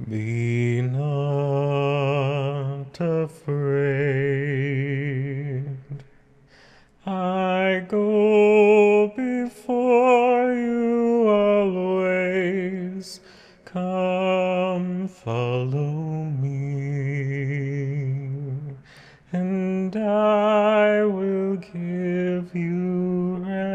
Be not afraid. I go before you always. Come follow me, and I will give you rest.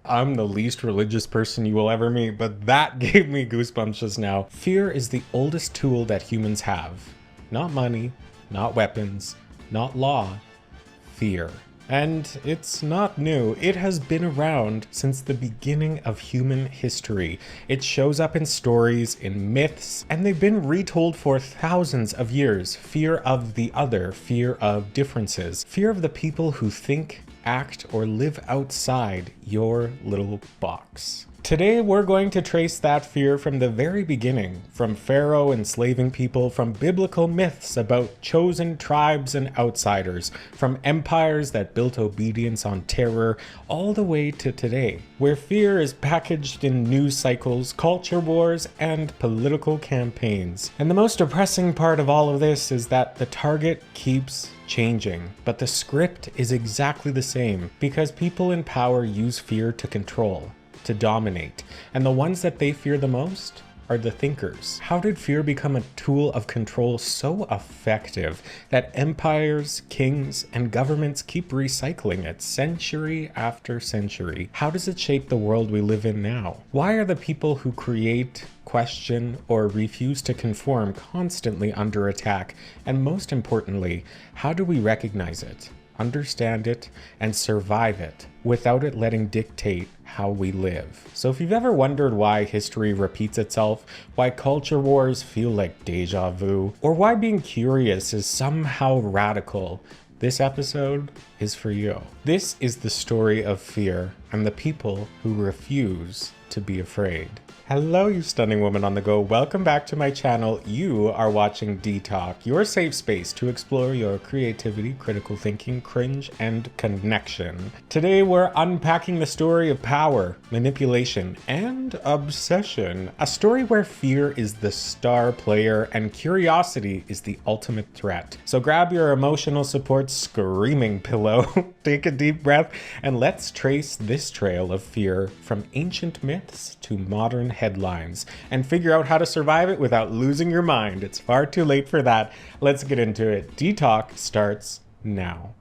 I'm the least religious person you will ever meet, but that gave me goosebumps just now. Fear is the oldest tool that humans have. Not money, not weapons, not law. Fear. And it's not new. It has been around since the beginning of human history. It shows up in stories, in myths, and they've been retold for thousands of years. Fear of the other, fear of differences, fear of the people who think, act, or live outside your little box. Today, we're going to trace that fear from the very beginning, from Pharaoh enslaving people, from biblical myths about chosen tribes and outsiders, from empires that built obedience on terror, all the way to today, where fear is packaged in news cycles, culture wars, and political campaigns. And the most depressing part of all of this is that the target keeps changing, but the script is exactly the same, because people in power use fear to control, to dominate, and the ones that they fear the most are the thinkers. How did fear become a tool of control so effective that empires, kings, and governments keep recycling it century after century? How does it shape the world we live in now? Why are the people who create, question, or refuse to conform constantly under attack? And most importantly, how do we recognize it, understand it, and survive it without it letting dictate how we live? So if you've ever wondered why history repeats itself, why culture wars feel like deja vu, or why being curious is somehow radical, this episode is for you. This is the story of fear and the people who refuse to be afraid. Hello, you stunning woman on the go. Welcome back to my channel. You are watching D-Talk, your safe space to explore your creativity, critical thinking, cringe, and connection. Today, we're unpacking the story of power, manipulation, and obsession. A story where fear is the star player and curiosity is the ultimate threat. So grab your emotional support screaming pillow, take a deep breath, and let's trace this trail of fear from ancient myths to modern headlines and figure out how to survive it without losing your mind. It's far too late for that. Let's get into it. D-Talk starts now.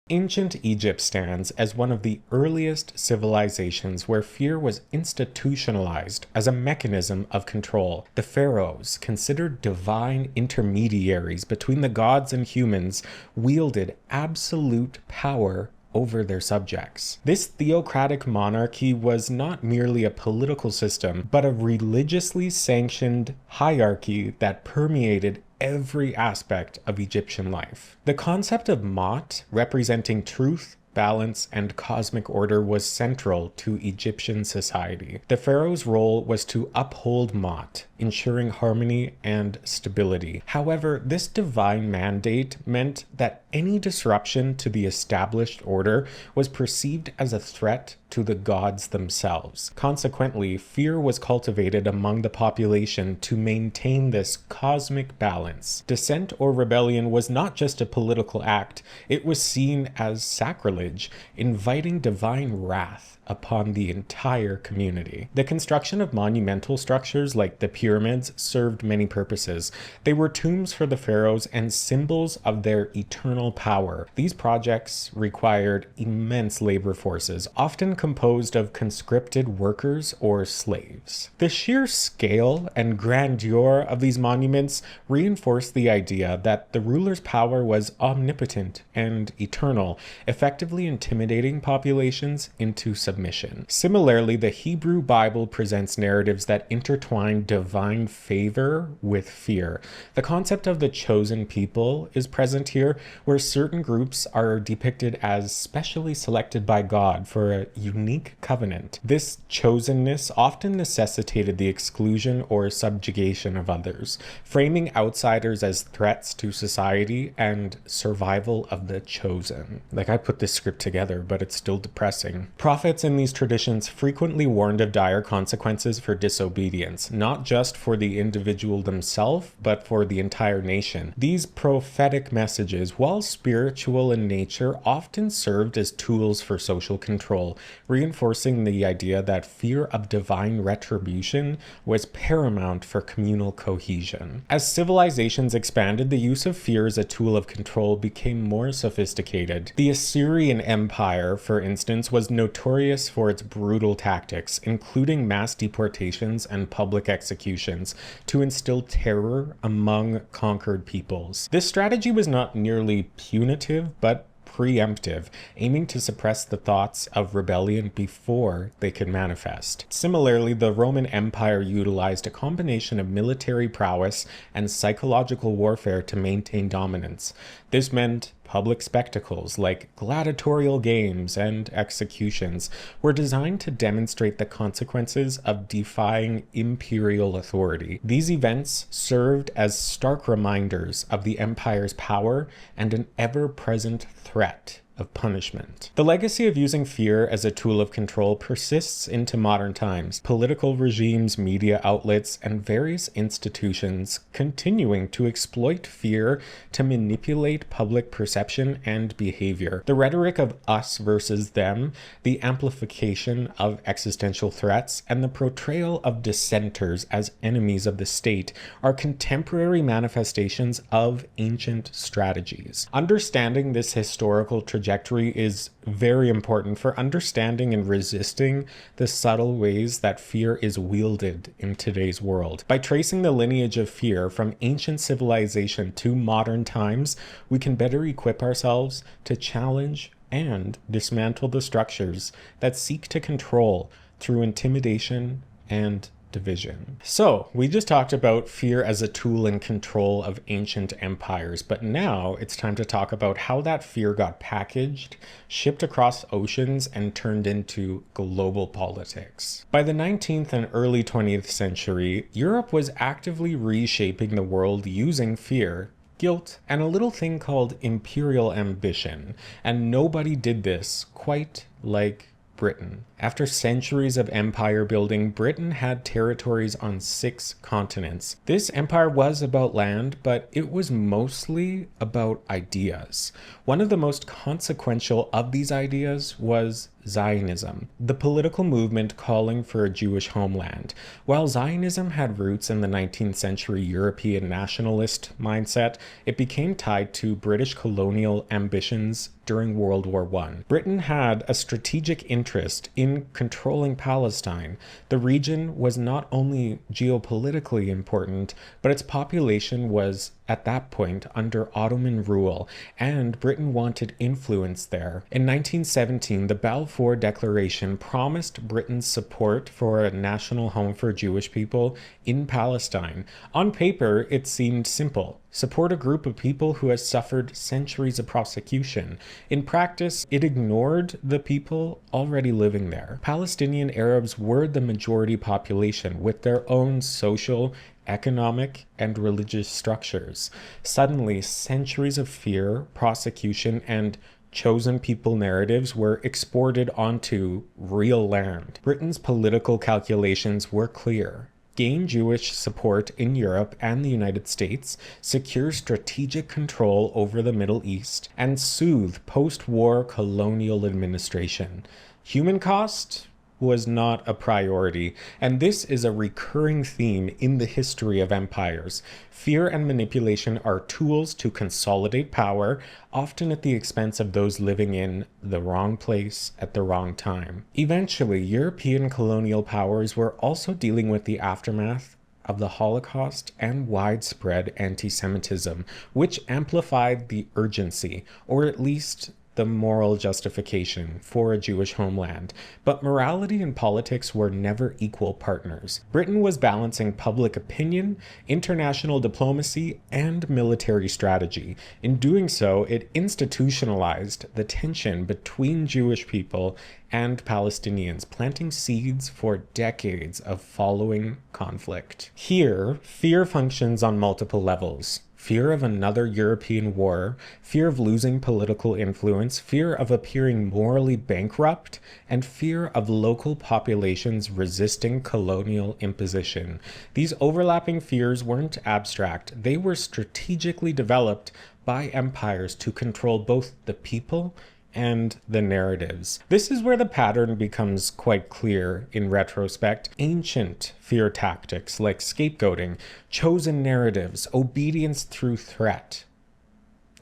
Ancient Egypt stands as one of the earliest civilizations where fear was institutionalized as a mechanism of control. The pharaohs, considered divine intermediaries between the gods and humans, wielded absolute power over their subjects. This theocratic monarchy was not merely a political system, but a religiously sanctioned hierarchy that permeated every aspect of Egyptian life. The concept of Ma'at, representing truth, balance, and cosmic order, was central to Egyptian society. The pharaoh's role was to uphold Ma'at, ensuring harmony and stability. However, this divine mandate meant that any disruption to the established order was perceived as a threat to the gods themselves. Consequently, fear was cultivated among the population to maintain this cosmic balance. Dissent or rebellion was not just a political act, it was seen as sacrilege, inviting divine wrath upon the entire community. The construction of monumental structures like the pyramids served many purposes. They were tombs for the pharaohs and symbols of their eternal power. These projects required immense labor forces, often composed of conscripted workers or slaves. The sheer scale and grandeur of these monuments reinforced the idea that the ruler's power was omnipotent and eternal, effectively actively intimidating populations into submission. Similarly, the Hebrew Bible presents narratives that intertwine divine favor with fear. The concept of the chosen people is present here, where certain groups are depicted as specially selected by God for a unique covenant. This chosenness often necessitated the exclusion or subjugation of others, framing outsiders as threats to society and survival of the chosen. Like, I put this script together, but it's still depressing. Prophets in these traditions frequently warned of dire consequences for disobedience, not just for the individual themselves, but for the entire nation. These prophetic messages, while spiritual in nature, often served as tools for social control, reinforcing the idea that fear of divine retribution was paramount for communal cohesion. As civilizations expanded, the use of fear as a tool of control became more sophisticated. The Assyrian Empire, for instance, was notorious for its brutal tactics, including mass deportations and public executions, to instill terror among conquered peoples. This strategy was not merely punitive, but preemptive, aiming to suppress the thoughts of rebellion before they could manifest. Similarly, the Roman Empire utilized a combination of military prowess and psychological warfare to maintain dominance. This meant public spectacles like gladiatorial games and executions were designed to demonstrate the consequences of defying imperial authority. These events served as stark reminders of the empire's power and an ever-present threat of punishment. The legacy of using fear as a tool of control persists into modern times. Political regimes, media outlets, and various institutions continuing to exploit fear to manipulate public perception and behavior. The rhetoric of us versus them, the amplification of existential threats, and the portrayal of dissenters as enemies of the state are contemporary manifestations of ancient strategies. Understanding this historical trajectory is very important for understanding and resisting the subtle ways that fear is wielded in today's world. By tracing the lineage of fear from ancient civilization to modern times, we can better equip ourselves to challenge and dismantle the structures that seek to control through intimidation and division. So, we just talked about fear as a tool in control of ancient empires, but now it's time to talk about how that fear got packaged, shipped across oceans, and turned into global politics. By the 19th and early 20th century, Europe was actively reshaping the world using fear, guilt, and a little thing called imperial ambition, and nobody did this quite like Britain. After centuries of empire building, Britain had territories on 6 continents. This empire was about land, but it was mostly about ideas. One of the most consequential of these ideas was Zionism, the political movement calling for a Jewish homeland. While Zionism had roots in the 19th century European nationalist mindset, it became tied to British colonial ambitions during World War I. Britain had a strategic interest in controlling Palestine. The region was not only geopolitically important, but its population was at that point under Ottoman rule, and Britain wanted influence there. In 1917, the Balfour Declaration promised Britain's support for a national home for Jewish people in Palestine. On paper, it seemed simple. Support a group of people who has suffered centuries of persecution. In practice, it ignored the people already living there. Palestinian Arabs were the majority population with their own social, economic, and religious structures. Suddenly, centuries of fear, prosecution, and chosen people narratives were exported onto real land. Britain's political calculations were clear. Gain Jewish support in Europe and the United States, secure strategic control over the Middle East, and soothe post-war colonial administration. Human cost was not a priority, and this is a recurring theme in the history of empires. Fear and manipulation are tools to consolidate power, often at the expense of those living in the wrong place at the wrong time. Eventually, European colonial powers were also dealing with the aftermath of the Holocaust and widespread anti-Semitism, which amplified the urgency, or at least the moral justification for a Jewish homeland, but morality and politics were never equal partners. Britain was balancing public opinion, international diplomacy, and military strategy. In doing so, it institutionalized the tension between Jewish people and Palestinians, planting seeds for decades of following conflict. Here, fear functions on multiple levels. Fear of another European war, fear of losing political influence, fear of appearing morally bankrupt, and fear of local populations resisting colonial imposition. These overlapping fears weren't abstract. They were strategically developed by empires to control both the people and the narratives. This is where the pattern becomes quite clear in retrospect. Ancient fear tactics like scapegoating, chosen narratives, obedience through threat,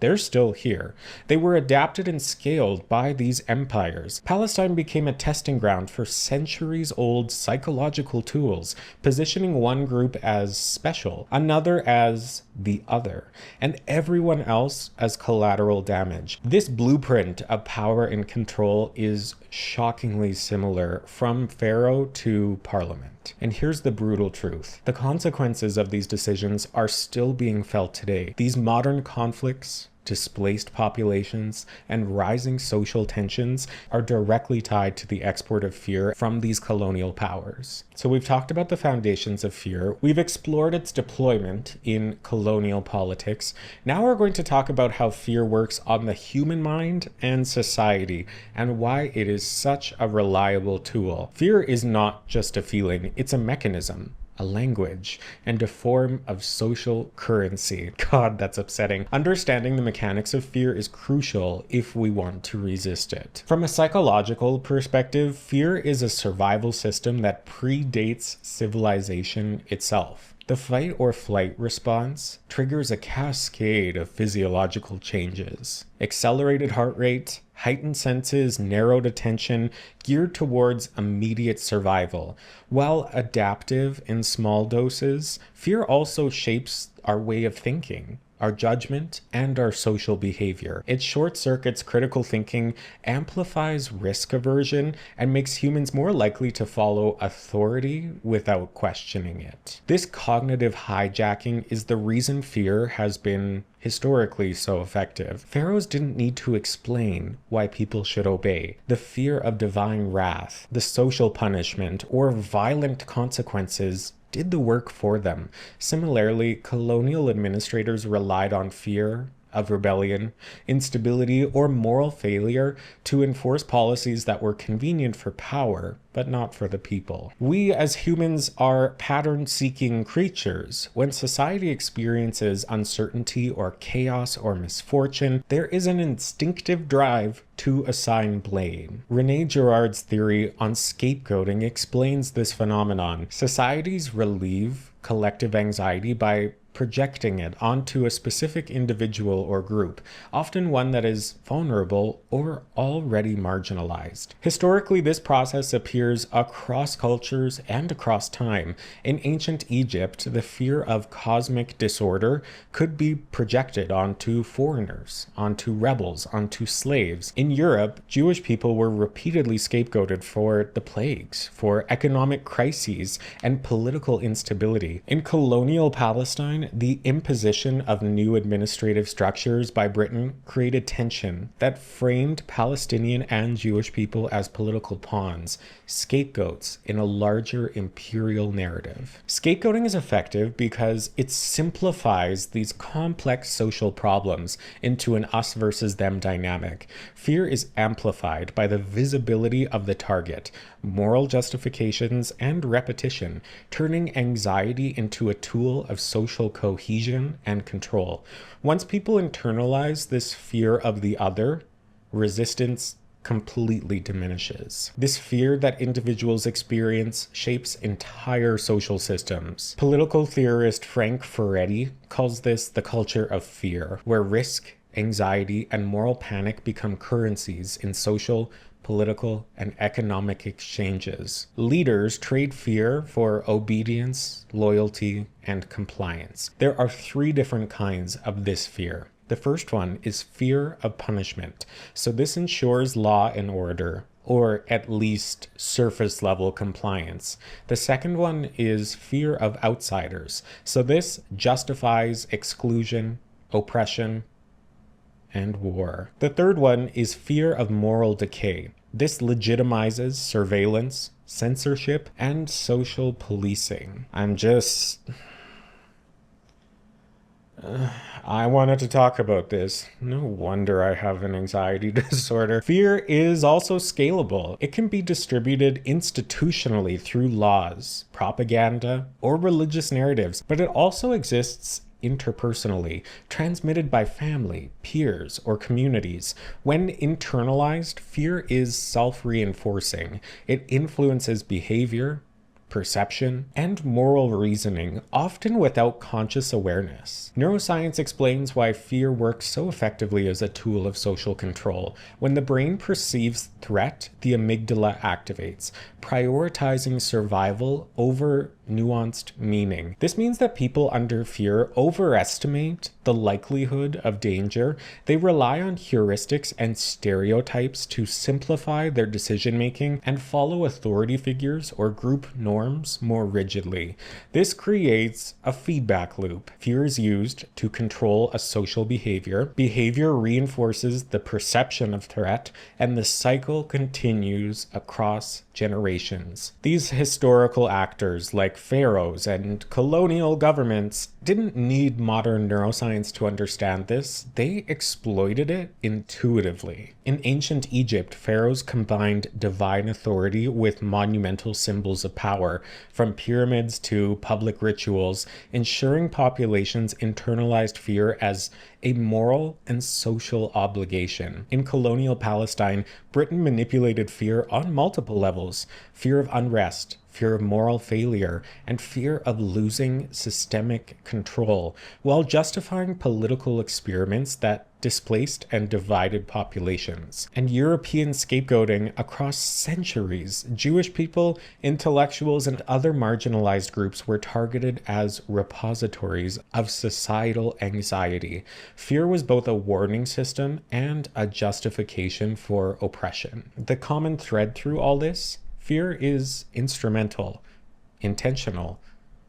they're still here. They were adapted and scaled by these empires. Palestine became a testing ground for centuries-old psychological tools, positioning one group as special, another as the other, and everyone else as collateral damage. This blueprint of power and control is shockingly similar from Pharaoh to Parliament. And here's the brutal truth. The consequences of these decisions are still being felt today. These modern conflicts, displaced populations, and rising social tensions are directly tied to the export of fear from these colonial powers. So we've talked about the foundations of fear. We've explored its deployment in colonial politics. Now we're going to talk about how fear works on the human mind and society, and why it is such a reliable tool. Fear is not just a feeling, it's a mechanism, a language, and a form of social currency. God, that's upsetting. Understanding the mechanics of fear is crucial if we want to resist it. From a psychological perspective, fear is a survival system that predates civilization itself. The fight or flight response triggers a cascade of physiological changes. Accelerated heart rate, heightened senses, narrowed attention, geared towards immediate survival. While adaptive in small doses, fear also shapes our way of thinking, our judgment, and our social behavior. It short-circuits critical thinking, amplifies risk aversion, and makes humans more likely to follow authority without questioning it. This cognitive hijacking is the reason fear has been historically so effective. Pharaohs didn't need to explain why people should obey. The fear of divine wrath, the social punishment, or violent consequences did the work for them. Similarly, colonial administrators relied on fear of rebellion, instability, or moral failure to enforce policies that were convenient for power, but not for the people. We as humans are pattern-seeking creatures. When society experiences uncertainty or chaos or misfortune, there is an instinctive drive to assign blame. René Girard's theory on scapegoating explains this phenomenon. Societies relieve collective anxiety by projecting it onto a specific individual or group, often one that is vulnerable or already marginalized. Historically, this process appears across cultures and across time. In ancient Egypt, the fear of cosmic disorder could be projected onto foreigners, onto rebels, onto slaves. In Europe, Jewish people were repeatedly scapegoated for the plagues, for economic crises, and political instability. In colonial Palestine, the imposition of new administrative structures by Britain created tension that framed Palestinian and Jewish people as political pawns, scapegoats in a larger imperial narrative. Scapegoating is effective because it simplifies these complex social problems into an us versus them dynamic. Fear is amplified by the visibility of the target, moral justifications, and repetition, turning anxiety into a tool of social cohesion and control. Once people internalize this fear of the other, resistance completely diminishes. This fear that individuals experience shapes entire social systems. Political theorist Frank Ferretti calls this the culture of fear, where risk, anxiety, and moral panic become currencies in social, political, and economic exchanges. Leaders trade fear for obedience, loyalty, and compliance. There are three different kinds of this fear. The first one is fear of punishment. So this ensures law and order, or at least surface level compliance. The second one is fear of outsiders. So this justifies exclusion, oppression, and war. The third one is fear of moral decay. This legitimizes surveillance, censorship, and social policing. I wanted to talk about this. No wonder I have an anxiety disorder. Fear is also scalable. It can be distributed institutionally through laws, propaganda, or religious narratives, but it also exists interpersonally, transmitted by family, peers, or communities. When internalized, fear is self-reinforcing. It influences behavior, perception, and moral reasoning, often without conscious awareness. Neuroscience explains why fear works so effectively as a tool of social control. When the brain perceives threat, the amygdala activates, prioritizing survival over nuanced meaning. This means that people under fear overestimate the likelihood of danger. They rely on heuristics and stereotypes to simplify their decision making and follow authority figures or group norms more rigidly. This creates a feedback loop. Fear is used to control a social behavior. Behavior reinforces the perception of threat, and the cycle continues across generations. These historical actors like pharaohs and colonial governments didn't need modern neuroscience to understand this. They exploited it intuitively. In ancient Egypt, pharaohs combined divine authority with monumental symbols of power, from pyramids to public rituals, ensuring populations internalized fear as a moral and social obligation. In colonial Palestine, Britain manipulated fear on multiple levels: fear of unrest, fear of moral failure, and fear of losing systemic control, while justifying political experiments that displaced and divided populations. And European scapegoating across centuries. Jewish people, intellectuals, and other marginalized groups were targeted as repositories of societal anxiety. Fear was both a warning system and a justification for oppression. The common thread through all this: fear is instrumental, intentional,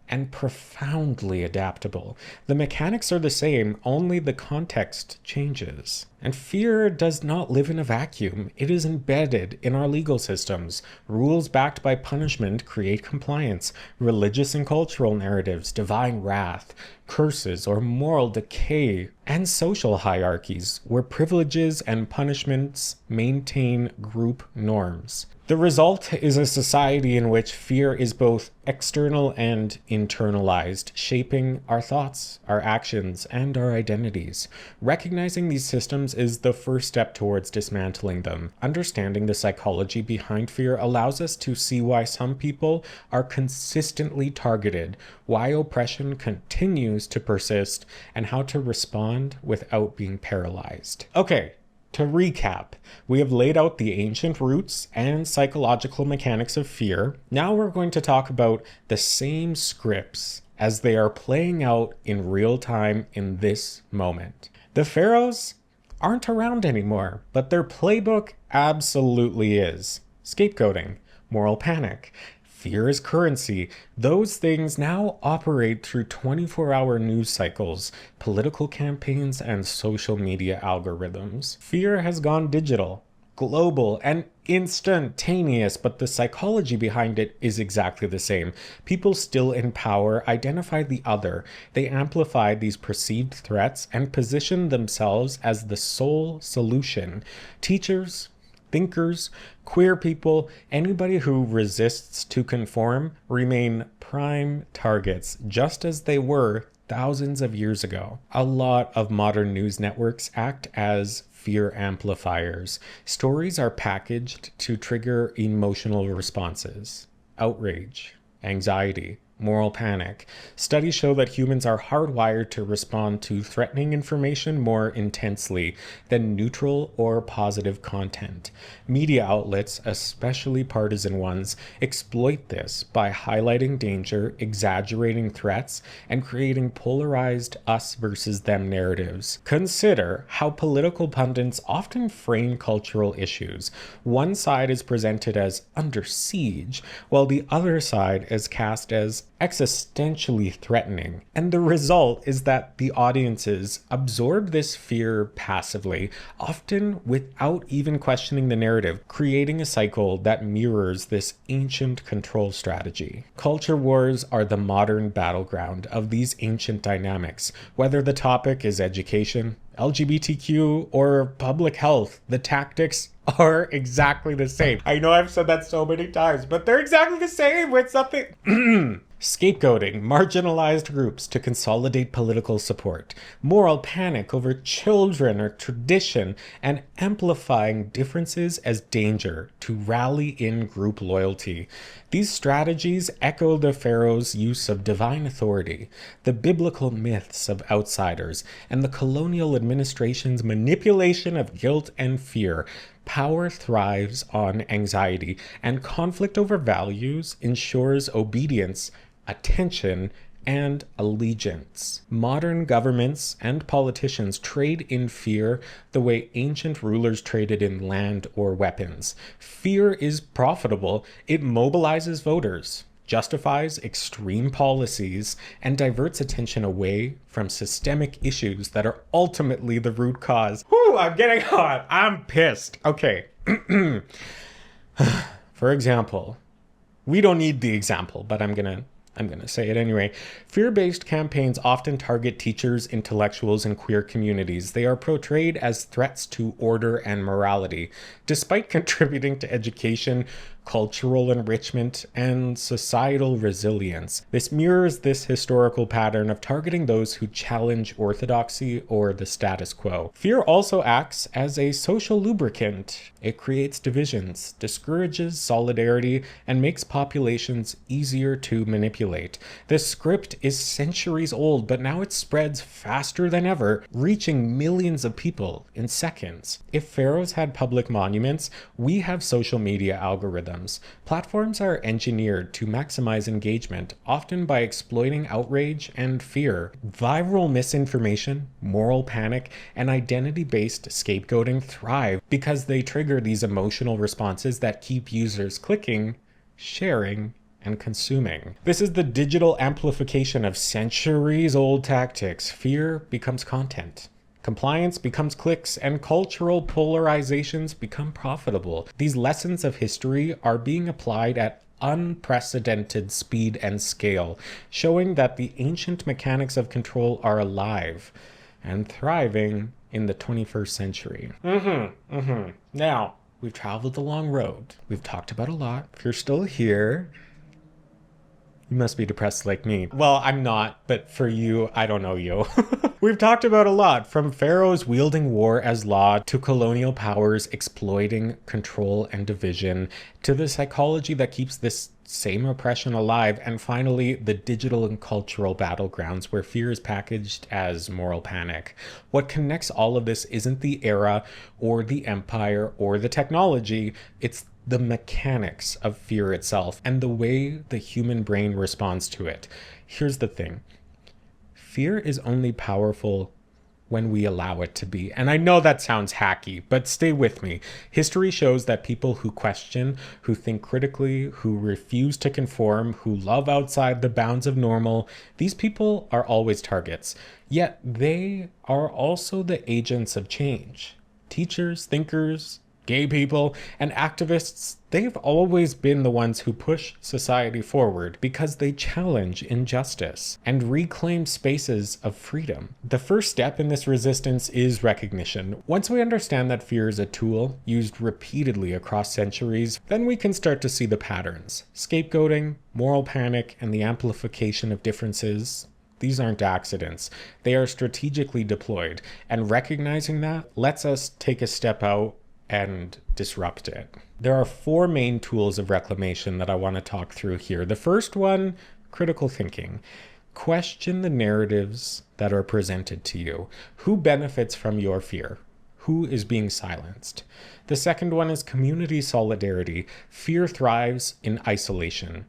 and profoundly adaptable. The mechanics are the same, only the context changes. And fear does not live in a vacuum. It is embedded in our legal systems. Rules backed by punishment create compliance. Religious and cultural narratives, divine wrath, curses, or moral decay, and social hierarchies where privileges and punishments maintain group norms. The result is a society in which fear is both external and internalized, shaping our thoughts, our actions, and our identities. Recognizing these systems is the first step towards dismantling them. Understanding the psychology behind fear allows us to see why some people are consistently targeted, why oppression continues to persist, and how to respond without being paralyzed. Okay. To recap, we have laid out the ancient roots and psychological mechanics of fear. Now we're going to talk about the same scripts as they are playing out in real time in this moment. The pharaohs aren't around anymore, but their playbook absolutely is. Scapegoating, moral panic, fear is currency. Those things now operate through 24-hour news cycles, political campaigns, and social media algorithms. Fear has gone digital, global, and instantaneous, but the psychology behind it is exactly the same. People still in power identify the other. They amplify these perceived threats and position themselves as the sole solution. Teachers, thinkers, queer people, anybody who resists to conform remain prime targets, just as they were thousands of years ago. A lot of modern news networks act as fear amplifiers. Stories are packaged to trigger emotional responses: outrage, anxiety, Moral panic. Studies show that humans are hardwired to respond to threatening information more intensely than neutral or positive content. Media outlets, especially partisan ones, exploit this by highlighting danger, exaggerating threats, and creating polarized us versus them narratives. Consider how political pundits often frame cultural issues. One side is presented as under siege, while the other side is cast as existentially threatening. And the result is that the audiences absorb this fear passively, often without even questioning the narrative, creating a cycle that mirrors this ancient control strategy. Culture wars are the modern battleground of these ancient dynamics. Whether the topic is education, LGBTQ, or public health, the tactics are exactly the same. I know I've said that so many times, but they're exactly the same with something. Scapegoating marginalized groups to consolidate political support, moral panic over children or tradition, and amplifying differences as danger to rally in group loyalty. These strategies echo the Pharaoh's use of divine authority, the biblical myths of outsiders, and the colonial administration's manipulation of guilt and fear. Power thrives on anxiety, and conflict over values ensures obedience, attention, and allegiance. Modern governments and politicians trade in fear the way ancient rulers traded in land or weapons. Fear is profitable. It mobilizes voters, justifies extreme policies, and diverts attention away from systemic issues that are ultimately the root cause. Whew, I'm getting hot. I'm pissed. Okay. For example, we don't need the example, but I'm gonna say it anyway. Fear-based campaigns often target teachers, intellectuals, and queer communities. They are portrayed as threats to order and morality, despite contributing to education, cultural enrichment, and societal resilience. This mirrors this historical pattern of targeting those who challenge orthodoxy or the status quo. Fear also acts as a social lubricant. It creates divisions, discourages solidarity, and makes populations easier to manipulate. This script is centuries old, but now it spreads faster than ever, reaching millions of people in seconds. If pharaohs had public monuments, we have social media algorithms. Platforms are engineered to maximize engagement, often by exploiting outrage and fear. Viral misinformation, moral panic, and identity-based scapegoating thrive because they trigger these emotional responses that keep users clicking, sharing, and consuming. This is the digital amplification of centuries-old tactics. Fear becomes content. Compliance becomes clicks, and cultural polarizations become profitable. These lessons of history are being applied at unprecedented speed and scale, showing that the ancient mechanics of control are alive and thriving in the 21st century. Now, we've traveled a long road. We've talked about a lot. If you're still here, you must be depressed like me. Well, I'm not, but for you, I don't know you. We've talked about a lot, from pharaohs wielding war as law to colonial powers exploiting control and division, to the psychology that keeps this same oppression alive, and finally, the digital and cultural battlegrounds where fear is packaged as moral panic. What connects all of this isn't the era or the empire or the technology, it's the mechanics of fear itself and the way the human brain responds to it. Here's the thing. Fear is only powerful when we allow it to be. And I know that sounds hacky, but stay with me. History shows that people who question, who think critically, who refuse to conform, who love outside the bounds of normal, these people are always targets. Yet they are also the agents of change. Teachers, thinkers, gay people, and activists, they've always been the ones who push society forward because they challenge injustice and reclaim spaces of freedom. The first step in this resistance is recognition. Once we understand that fear is a tool used repeatedly across centuries, then we can start to see the patterns. Scapegoating, moral panic, and the amplification of differences. These aren't accidents. They are strategically deployed, and recognizing that lets us take a step out and disrupt it. There are four main tools of reclamation that I want to talk through here. The first one, Critical thinking. Question the narratives that are presented to you. Who benefits from your fear? Who is being silenced? The second one is community solidarity. Fear thrives in isolation.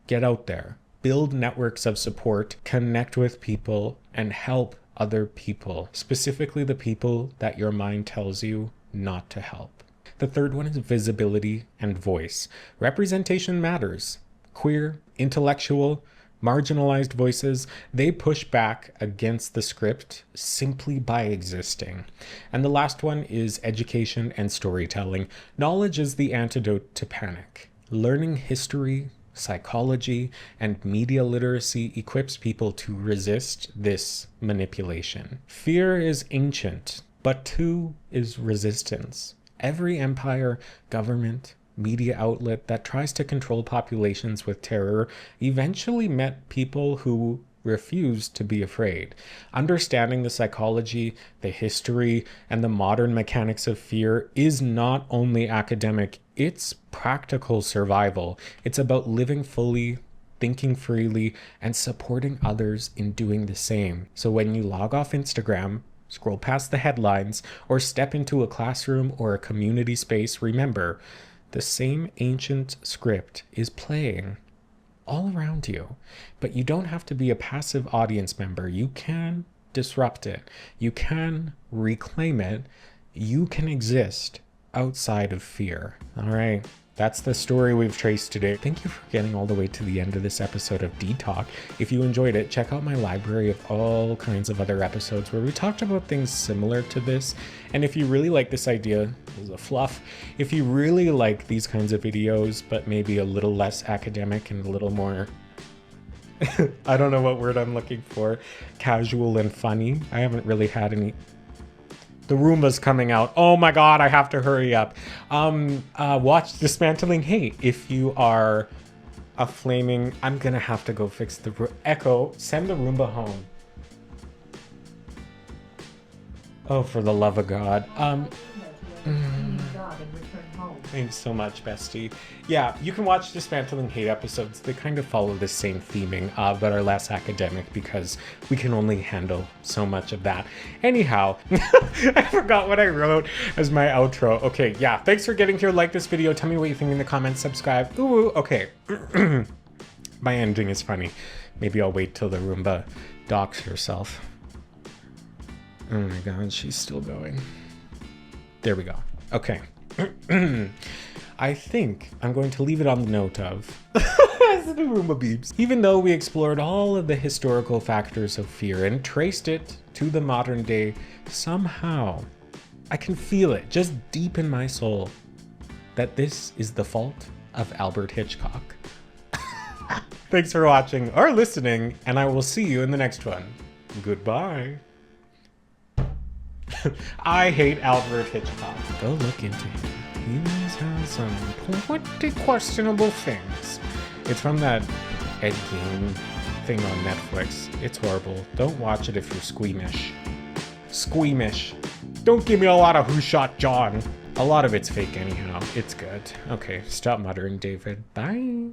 Get out there. Build networks of support, connect with people, and help other people, specifically the people that your mind tells you not to help. The third one is visibility and voice. Representation matters. Queer, intellectual, marginalized voices, they push back against the script simply by existing. And the last one is education and storytelling. Knowledge is the antidote to panic. Learning history, psychology, and media literacy equips people to resist this manipulation. Fear is ancient, but too is resistance. Every empire, government, media outlet that tries to control populations with terror eventually met people who refused to be afraid. Understanding the psychology, the history, and the modern mechanics of fear is not only academic, it's practical survival. It's about living fully, thinking freely, and supporting others in doing the same. So when you log off Instagram, scroll past the headlines, or step into a classroom or a community space, remember, the same ancient script is playing all around you. But you don't have to be a passive audience member. You can disrupt it. You can reclaim it. You can exist outside of fear. All right. That's the story we've traced today. Thank you for getting all the way to the end of this episode of D-Talk. If you enjoyed it, check out my library of all kinds of other episodes where we talked about things similar to this. And if you really like this idea, this is a fluff. If you really like these kinds of videos, but maybe a little less academic and a little more, I don't know what word I'm looking for, casual and funny. I haven't really had any. The Roomba's coming out. Oh my God, I have to hurry up. Watch Dismantling Hate. If you are a flaming, I'm gonna have to go fix the Echo. Send the Roomba home. Oh, for the love of God. Thanks so much, bestie. Yeah, you can watch Dismantling Hate episodes. They kind of follow the same theming, but are less academic because we can only handle so much of that. Anyhow, I forgot what I wrote as my outro. Okay, yeah, thanks for getting here. Like this video. Tell me what you think in the comments. Subscribe. Ooh, okay. My ending is funny. Maybe I'll wait till the Roomba docks herself. Oh my God, she's still going. There we go. Okay. I think I'm going to leave it on the note of as the Roomba beeps. Even though we explored all of the historical factors of fear and traced it to the modern day, somehow I can feel it just deep in my soul that this is the fault of Albert Hitchcock. Thanks for watching or listening, and I will see you in the next one. Goodbye. I hate Albert Hitchcock. Go look into him. He's had some pretty questionable things. It's from that Ed Gein thing on Netflix. It's horrible. Don't watch it if you're squeamish. Squeamish. Don't give me a lot of Who Shot John. A lot of it's fake anyhow. It's good. Okay, stop muttering, David. Bye.